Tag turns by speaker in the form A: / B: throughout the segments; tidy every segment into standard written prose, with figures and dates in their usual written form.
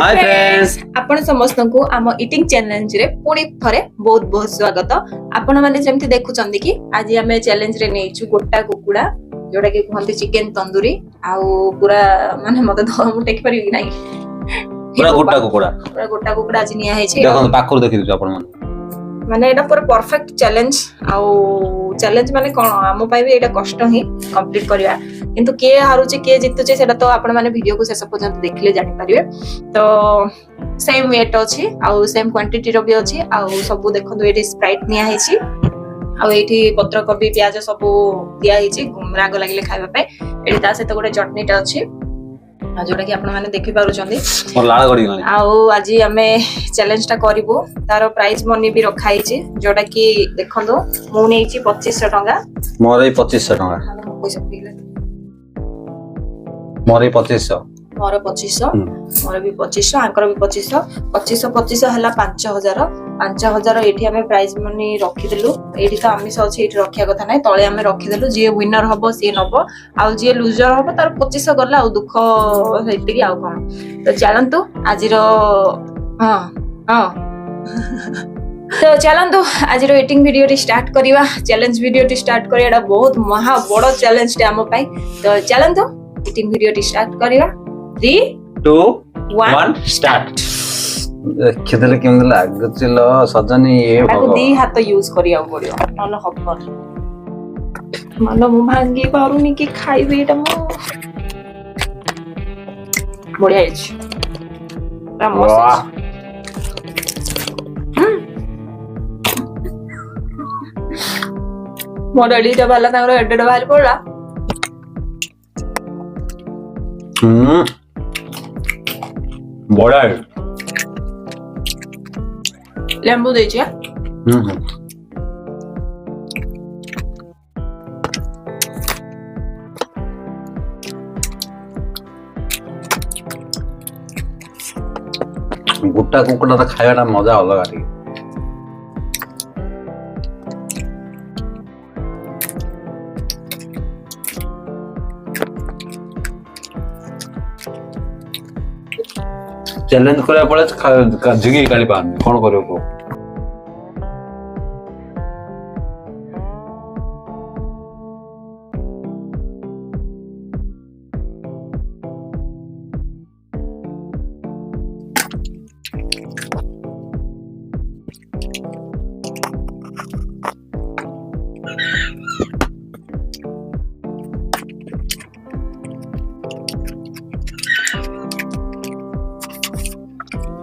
A: Hi friends
B: आपण समस्त को आम इटिंग चैलेंज रे पुणी थरे बहुत बहुत स्वागत। आपण माने जेमति देखुचंदी कि आज आमे चैलेंज रे नेइछु गोटा कुकुडा जोडा कि कहंती चिकन तंदूरी आउ पूरा माने मते मु टेक परिबी नाही
A: पूरा गोटा कुकुडा
B: आज निया है छै।
A: देखो पाखर देखि दिछु आपण
B: माने एटा पूरा परफेक्ट चैलेंज आउ चैलेंज माने कोन आम पाई भी एटा कष्ट ही कंप्लीट करिया किंतु के हारुचे के जितुचे सेटा तो आपण माने वीडियो को शेष पर्यंत देखले जानि परिबे। तो सेम वेट अछि आउ सेम क्वांटिटी रो भी अछि आउ सब देखंतु एटी स्प्राइट निया है छी आउ एटी पत्र कोबी प्याज सब दिया है छी राग लागिले खाइबा पे एटी ता से तो गोटे चटनीटा अछि जोटा कि आपण माने देखि पारु चंदी
A: मोर लाळ गडी गनी
B: आउ आज हमें चैलेंज टा करिवो तारो प्राइस मनी भी रखाई छी जोटा कि देखंतु मु नै छी 2500 टका
A: मोर 2500 टका
B: पैसा पीले
A: मोर 2500
B: मोर 2500 मोर भी 2500 आंकर भी 2500 हला 5000 एठी हमें प्राइस मनी रखि देलु एठी तो आमिस अछि एठी रखिया कथा नै तळे हमें रखि देलु जे विनर हबो से नबो आ जे लूजर हबो तार 2500 गला आ दुख हेति कि आ कोन तो चलंतु आजिरो हां हां तो चलंतु आजिरो एटिंग वीडियो टी स्टार्ट करिवा चैलेंज वीडियो टी स्टार्ट करिया एटा बहुत महा बड़ चैलेंज टे हम पई तो चलंतु एटिंग वीडियो टी स्टार्ट करिवा 3 2 1 स्टार्ट
A: खेदले केम लागुचिल सजनी ए
B: ताको दी हाथ यूज करिया पड़ियो नलो हबर मानो मु भांगी पारुनी कि खाइबे एटा मो बढ़िया अछि रामोस मोडली टा वाला तारो एडड बाहर पड़ला
A: बड़ा है
B: लेंबू दे छिए
A: गोटा कुकुडा त खायाटा मजा अलग आटी चैलेंज करे पड़े जिगी काली पानी कोन करियो को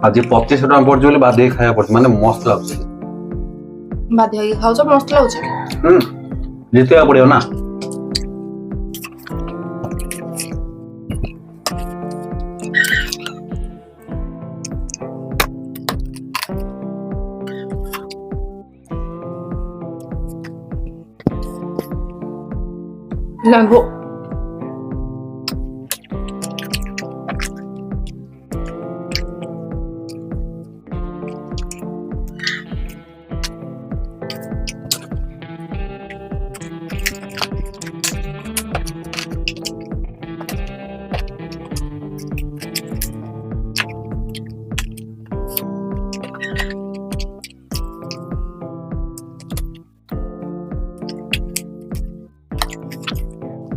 A: आज 2500 टका पड़ जोले बादे खाया पड़ माने मस्त लागछ
B: बादे होई खाउ छ मस्त लागछ
A: जीतया पड़ियो ना
B: लेंबू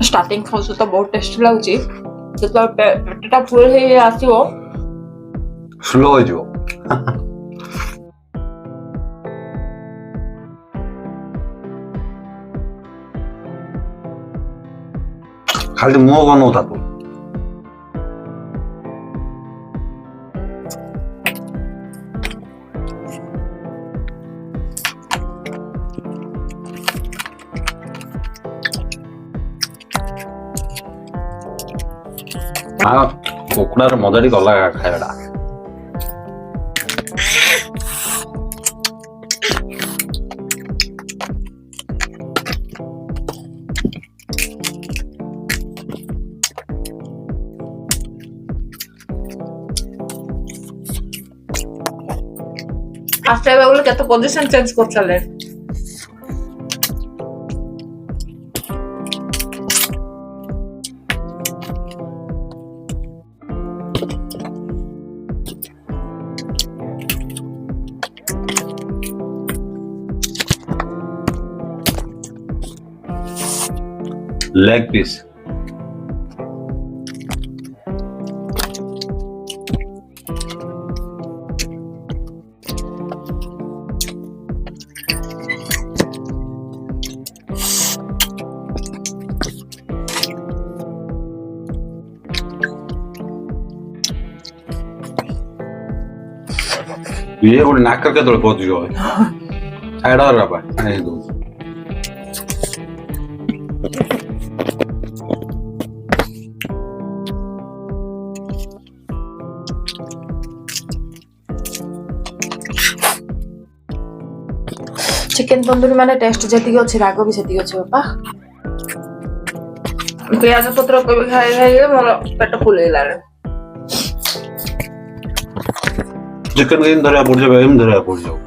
B: स्टार्टिंग खाउ तो बहुत टेस्ट लागुची तो पेटटा फुल हे आसीओ
A: स्लो हो जो खाली मुंह बनो था तो हाँ कुकुडार मजाटी गला खायडा
B: आफ्टर बाबूल केतो पोजीशन चेंज कर चले
A: leg piece. ये ଗୋଟେ ନାକର କେତେବେଳେ ପହଞ୍ଚିବ ଛାଡ଼ ବାପା ଆଣି ଦଉଛି
B: चिकन तंदूरी माने टेस्ट जतिक अछि राग भी सेतिक अछि बापा प्याज पत्र को खाई खाई मोर पेट फुल गेलारे
A: चिकन के धरिया पड़ जाए एम धरिया पड़ जाओ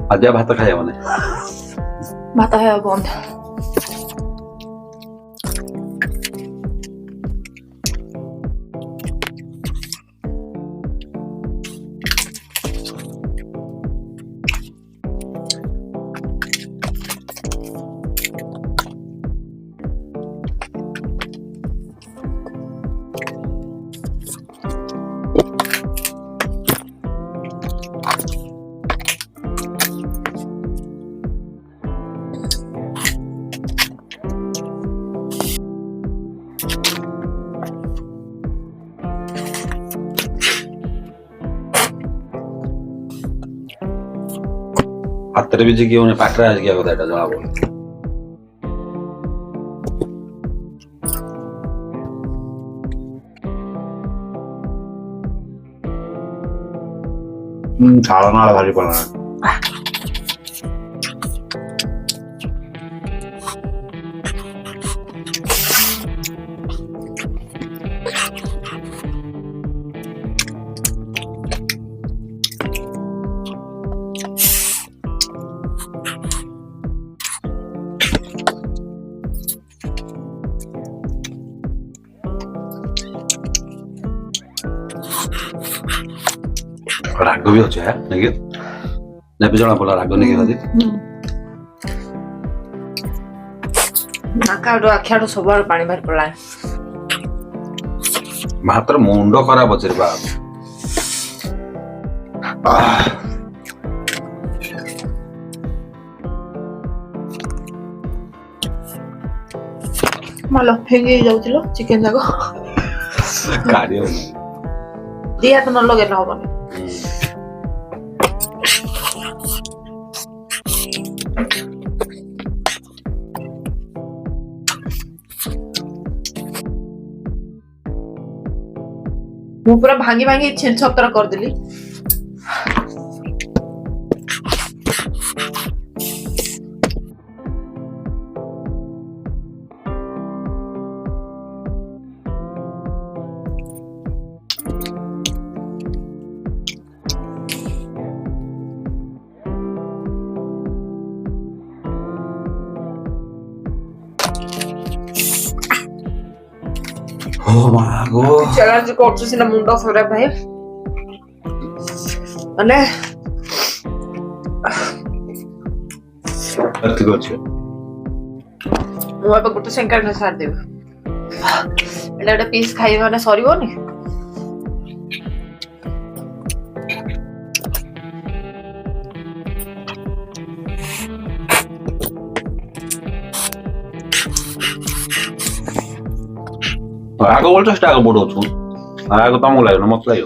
A: आजा भात खाया माने
B: भात है बंद
A: ହାତରେ ବି ଯେ କିଏ ପାଖରେ ଆସିକି କଥା ଏଟା ଜଣା ପଡୁନି ଝାଳ ନାଳ ଭାରି ପଡିଲା राग भी अच्छे है नहीं भी जना पड़ा राग नहीं खाती
B: आखियाडू सब पानी बाहर पड़ा
A: मात्र मुंड खराब अच्छे बाप
B: मालो फेंगे जाउतिलो चिकन जाको
A: गाड़ी
B: दिया तो न लगेला होबनी ମୁଁ ପୁରା ଭାଙ୍ଗି ଭାଙ୍ଗି ଛେନ ଛତ୍ର କରିଦେଲି
A: Oh my god.
B: चैलेंज करछु सिना मुंडा फरे भाई अने
A: अर्थ करछ
B: मु अब गोटे सेकंड में सार देब एटा एटा पीस खाइ माने सरीबो नि
A: आगो बोलছো সেটা আগে বড় হচ্ছে আগে তো আমল লাগে না মত লাগে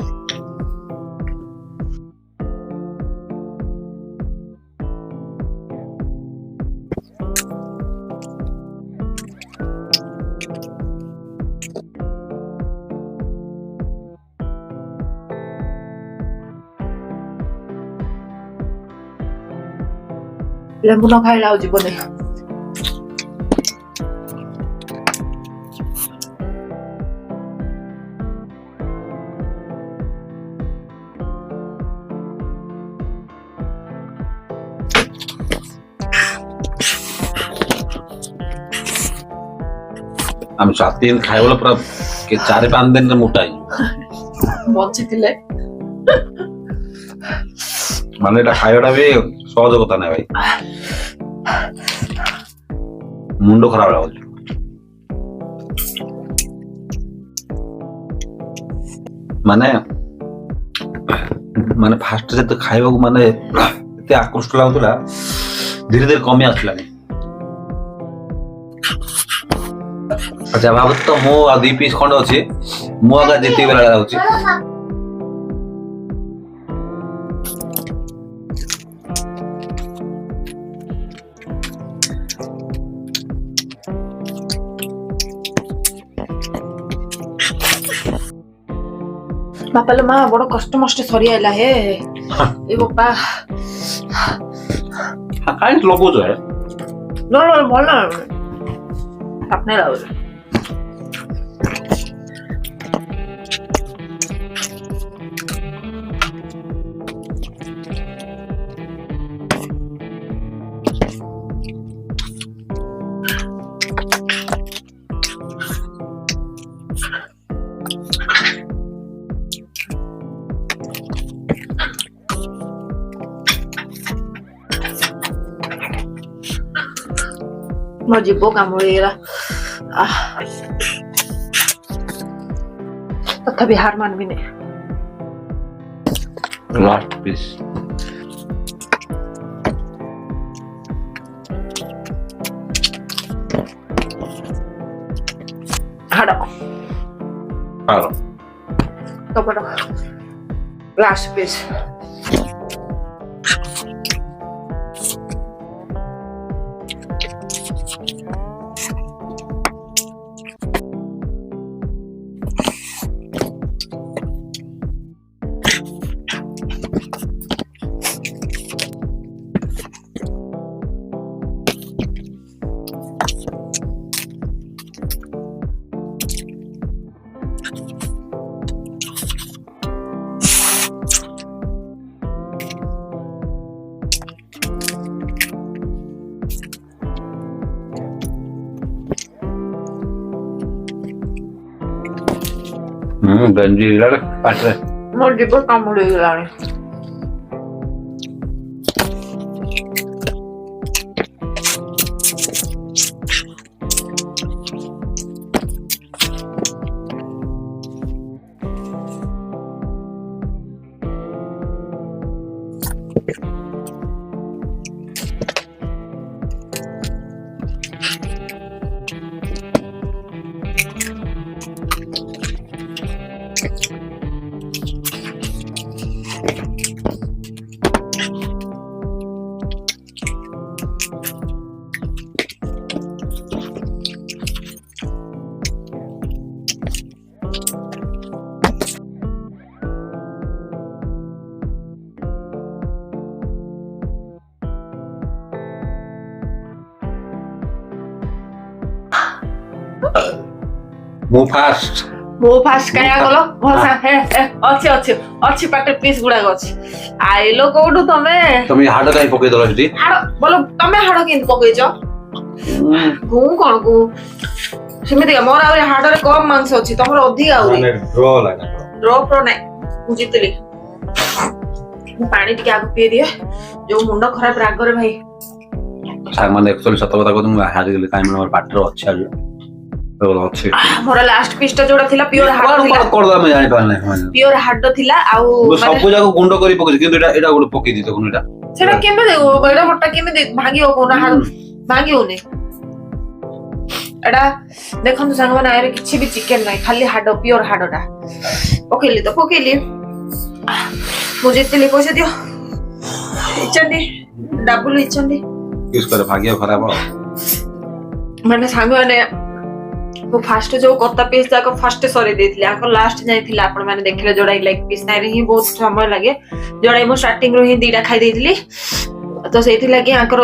B: লেম্বু ন খাইলে আও জীবনে
A: ଆମେ 7 ଦିନ ଖାଇବල ପୁରା 4-5 ଦିନରେ ମୋଟା ହେଇଯିବ
B: ବଞ୍ଚିଥିଲେ
A: ମାନେ ଏଟା ଖାଇବାଟା ବି ସହଜ କଥା ନାହିଁ ଭାଇ ମୁଣ୍ଡ ଖରାପ ଲାଗୁଛି ମାନେ ମାନେ ଫାଷ୍ଟ ଯେତେ ଖାଇବାକୁ ମାନେ ଏତେ ଆକୃଷ୍ଟ ଲାଗୁଥିଲା ଧୀରେ ଧୀରେ କମି ଆସିଲାଣି ଆଚ୍ଛା ଭାବୁଛି ତ ମୁଁ ଆଉ 2 ପିସ୍ ଖଣ୍ଡେ ଅଛି ମୁଁ ଆଗ ଯେତିକି ବେଳା ଲାଗୁଛି
B: ବାପା ଲୋ ମା ବଡ କଷ୍ଟ ମଷ୍ଟ ସରି ଆଇଲା ହେ ଏ ବାପା
A: କାଇଁ ଲଗଉଛ
B: ଭଲ আপনি লাগুছে ମୋ ଜୀବ କାମୁଡ଼ିଗଲା ତଥାପି ହାର ମାନିବିନି
A: ଲାଷ୍ଟ ପିସ୍
B: ହାଡ଼
A: ହାଡ଼
B: କପଡ଼ ଲାଷ୍ଟ ପିସ୍
A: ଗଞ୍ଜି ପାଟିରେ
B: ମୋ ଜୀବ କାମୁଡ଼ିଗଲାଣି
A: ମୁଁ ଫାଷ୍ଟ
B: କାଇଁ ଗଲ ଭଲସା ହେ ଅଛି ପାଟେ ପିସ୍ ଗୁଡାକ ଅଛି ଆଇଲୋ କୋଉଠୁ ତମେ
A: ହାଡ଼ କାଇଁ ପକେଇଦେଲ ସେଠି
B: ହାଡ଼ ବୋଲ ତମେ ହାଡ଼ କେମିତି ପକେଇଛ ମୁଁ କଣ କୁ ସେମିତି ମୋର ଆହୁରି ହାଡ଼ରେ କମ ମାଂସ ଅଛି ତମର ଅଧିକା ଆହୁରି ଡ୍ର ନାଇଁ ମୁଁ ଜିତିଲି ମୁଁ ପାଣି ଟିକେ ଆଗ ପିଇ ଦିଏ ଯୋଉ ମୁଣ୍ଡ ଖରାପ ରାଗରେ ଭାଇ
A: ସାଙ୍ଗମାନେ ଏକ୍ଚୁଆଲି ସତ କଥା କହୁଛି ମୁଁ ହାରିଗଲି କାଇଁ ମୋର ପାଟିରେ ଅଛି ଆଜି ଅଛି
B: ମୋର ଲାଷ୍ଟ ପିସ୍ ଟା ଯୋଉଟା ଥିଲା ପିଓର ହାଡ଼ ଥିଲା
A: କଣ ଆମେ ଜାଣି ପାରିଲେ
B: ପିଓର ହାଡ଼ ଥିଲା ଆଉ
A: ସବୁ ଯାକ ଗୁଣ୍ଡ କରି ପକେଇଛି କିନ୍ତୁ ଏଟା ଗୋଟେ ପକେଇ ଦେଇଛ କୋନ ଏଟା
B: ସେଟା କେମିତି ଏଟା ମୋଟା କେମିତି ଭାଙ୍ଗିବ କୋନ ହାଡ଼ ଭାଙ୍ଗି ହଉନି ଏଟା ଦେଖନ୍ତୁ ସାଙ୍ଗମାନେ ଆରେ କିଛି ବି ଚିକେନ ନାହିଁ ଖାଲି ହାଡ଼ ପିଓର ହାଡ଼ଟା ପକେଇଲି ମୁଁ ଜିତିଲି ପଇସା ଦିଅ ଇଚନ୍ତି ଡବଲ ଇଚନ୍ତି
A: କିସ୍ করে ଭାଗ୍ୟ ଖରାପ
B: ମାନେ ସାଙ୍ଗମାନେ ମୁଁ ଫାଷ୍ଟ ଯୋଉ କତା ପିସ୍ ଯାକ ଫାଷ୍ଟ ସରି ଦେଇଥିଲି ଆଙ୍କ ଲାଷ୍ଟ ଯାଇଥିଲା ଆପଣ ମାନେ ଦେଖିଲେ ଯୋଡା ଲେଗ ପିସ୍ ନାଇରେ ହିଁ ବହୁତ ସମୟ ଲାଗେ ଯୋଡା ମୁଁ ଷ୍ଟାର୍ଟିଂ ରୁ ହିଁ 2ଟା ଖାଇ ଦେଇଥିଲି ତ ସେଇଥି ଲାଗି ଆଙ୍କର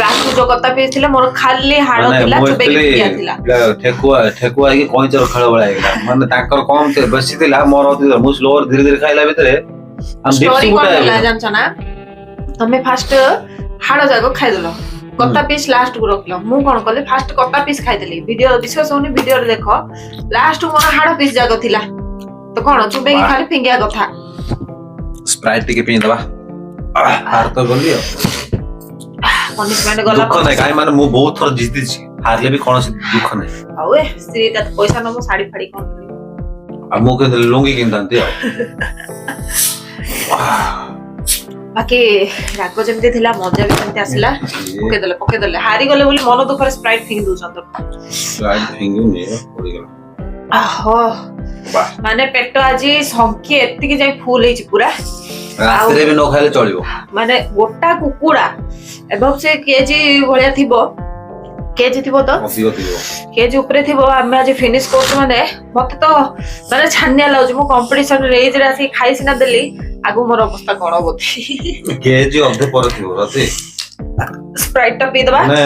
B: ଲାଷ୍ଟ ଯୋଉ କତା ପିସ୍ ଥିଲା ମୋର ଖାଲି ହାଡ଼ ଥିଲା ଚୋବେଇକି ପିଆ ଥିଲା
A: ଠେକୁଆ ହେଇକି କଇଁଚର ଖେଳ ଭଳିଆ ହେଇଗଲା ମାନେ ତାଙ୍କର କମ ବେଶୀ ଥିଲା ମୋର ଅଧିକ ମୁଁ ସ୍ଲୋର ଧୀରେ ଧୀରେ ଖାଇଲା ଭିତରେ
B: ଷ୍ଟୋରି କଣ ହେଲା ଜାଣିଛ ନା ତମେ ଫାଷ୍ଟ ହାଡ଼ ଯାକ ଖାଇଦେଲ कता पीस लास्ट को रखलो मु कोन कले फास्ट कता पीस खाइतली वीडियो विश्वास होनी वीडियो रे देखो लास्ट को मोर हाड़ पीस जागो थिला तो कोन चुबे की खाली फिंगिया कथा
A: स्प्राइट टिके पी दबा हार तो गली
B: पनिशमेंट गला
A: दुख नाही काय माने मु बहुत थोर जीती छी हारले भी कोन दुख नाही
B: आवे स्त्री का पैसा न साड़ी फाड़ी कोन
A: आ मु के लुंगी किनतांती
B: बाकी राग जमते थिला मजा भी जमते आसला पके दले हारी गले बोली मन दुखरे स्प्राइट फिंग दूछन
A: स्प्राइट फिंग ने पड़ी गेला
B: आहो माने पेट आजी संख्या एत्ती की जाई फुल हेची पूरा
A: रात्रे भी न खाइले चलिबो
B: माने गोटा कुकुड़ा एबम से केजी भलिया थिबो केजी थिबो तो केजी ऊपर थिबो हम आज फिनिश कोर्स माने मते तो माने छानिया लाउज मु कंपटीशन रेज रे आसी खाइ सिना देली आगु मोर अवस्था कोन होती
A: केजी अधे पर थिबो रते
B: स्प्राइट टा पी दबा
A: ने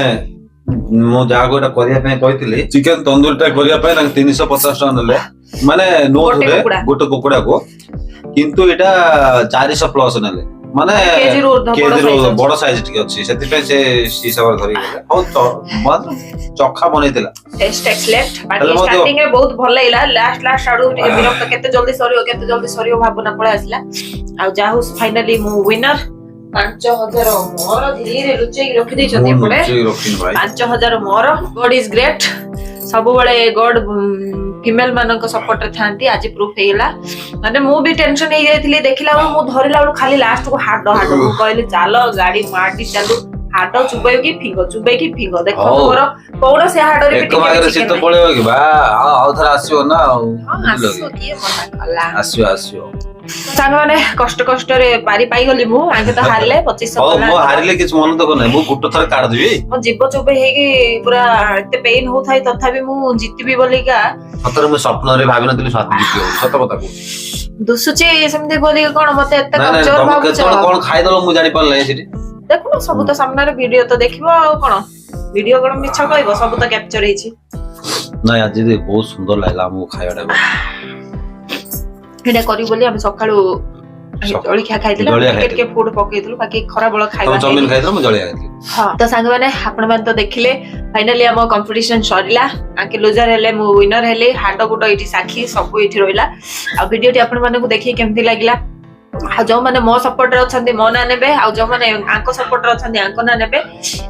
A: मो जागोटा करिया पे कहितली चिकन तंदूरी टा करिया पे 350 टका नले माने नो रे गोटे कुकुड़ा को किंतु एटा 400 प्लस नले माने केजी रो बड़ साइज टिके अछि सेति पे से हिसाब धरि गेला हो तो मात्र चखा बनैतिला
B: टेस्ट एक्सलेंट बाकी स्टार्टिंग रे बहुत भल लागला लास्ट आडू टिके विरक्त केते जल्दी सरियो भावना पळे आसला आ जाहु फाइनली मु विनर 5000 मोर धीरे लुचै रखि दै छथि पळे 5000 मोर गॉड इज ग्रेट सब बळे गॉड फीमेल मानक सपोर्ट रे थांती आज प्रूफ हेला माने मु भी टेंशन हे जायथिली देखिला मु धरिला खाली लास्ट को हाड मु कहली चलो गाड़ी माटी चालू हाड चुबे की फिंगो देखो मोर कोन से हाड रे
A: एक मागरे सित पळेबो कि बा आ थरा आसीओ ना
B: आसीओ की मना कला
A: आसीओ
B: सांग माने कष्ट रे पारी पाई गली मु आगे तो हारले 2500
A: मो हारिले किछ मन तो नै मु गुट थर काट देबी
B: मो जीव चुबे हे की पूरा एते पेन हो थाई तथापि मु जीतबी बोलिका
A: सतर मु स्वप्न रे भाबी नथिली स्वाति जीतियो सत पता को
B: दुसुची समझे बोली कोन मते एते कमजोर भाबु छ
A: कोन खाइ दलो मु जानि पड़ले सिटी
B: देखो सब तो सामने रे वीडियो तो देखिबो आ कोन वीडियो कोन मिछ कहबो सब तो कैप्चर हेछि
A: नै आज दे बहुत सुंदर लागला मु खायडा
B: एटा करी बोली हम सकाळू जळिया खाइदिला टिकेट के फूड पकेइदलु बाकी खरा बळ खाइबा
A: तो चमिन खाइदलु मु जळिया खाइदिली
B: हां तो संग माने आपण मान तो देखिले फाइनली हम कंपटीशन सरिला आके लूजर हेले मु विनर हेले हाड गुड इटी साखी सब इटी रोइला आ वीडियो टी आपण माने को देखि केमथि लागिला आ जो माने मो सपोर्ट रे अछंदी मो ना नेबे आ जो माने आंको सपोर्ट रे अछंदी आंको ना नेबे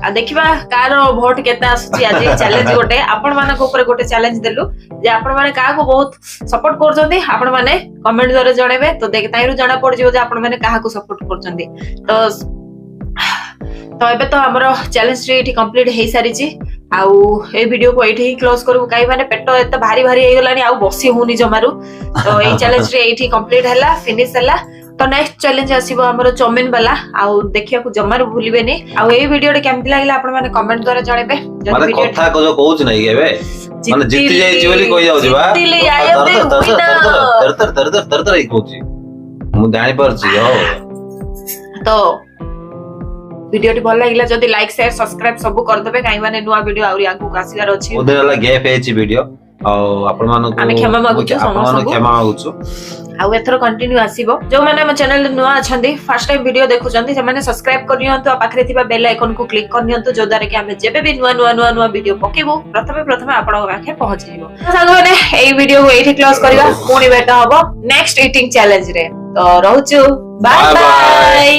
B: आ देखिबा कार वोट केता आसुची आज चैलेंज गोटे आपण माने को ऊपर गोटे चैलेंज देलु जे आपण माने का को बहुत सपोर्ट करछंदी आपण माने कमेंट द्वारा जणेबे तो देख ताइरु जणा पड़ जिवो जे आपण माने काहा को सपोर्ट करछंदी तो एबे तो हमरो चैलेंज रे एठी कंप्लीट हे सारी छी आउ ए वीडियो को एठी क्लोज करू काई माने पेट एत भारी हे गलानी आउ बसी होनी जमारू तो ए चैलेंज रे एठी कंप्लीट हला फिनिश हला तो नेक्स्ट चैलेंज आसीबो हमरो चौमिन वाला आउ देखिया को जमार भूलिबेनी आउ ए वीडियो रे केमति लागला आपण माने कमेंट द्वारा जणेबे
A: माने कथा को जो कहउछ नै गेबे माने जिति जाई छी बोली कहि जाउ छी बा तर ही कहउछी मु जानि परछि हो
B: तो वीडियो टी भल लागिला जदी लाइक शेयर सब्सक्राइब सब कर देबे काई माने नुवा वीडियो आउरी आगु आसीलार अछि
A: ओदेला गैप हेछि वीडियो आ आपण मानको
B: आमे क्षमा
A: मागुछु
B: आउ एथरो कंटिन्यू आसीबो जो माने हम चैनल नुवा अछंदी फर्स्ट टाइम वीडियो देखुचंदी से माने सब्सक्राइब करियंतु पाखरे थिबा बेल आइकन को क्लिक करियंतु जो दारे कि हमें जेबे भी नुवा वीडियो पकेबो प्रथमे आपण पाखे पहुंच जिवो सागो माने एई वीडियो को एठी क्लोज करबा पुनी बेटा हबो नेक्स्ट ईटिंग चैलेंज रे तो रहउछु बाय बाय।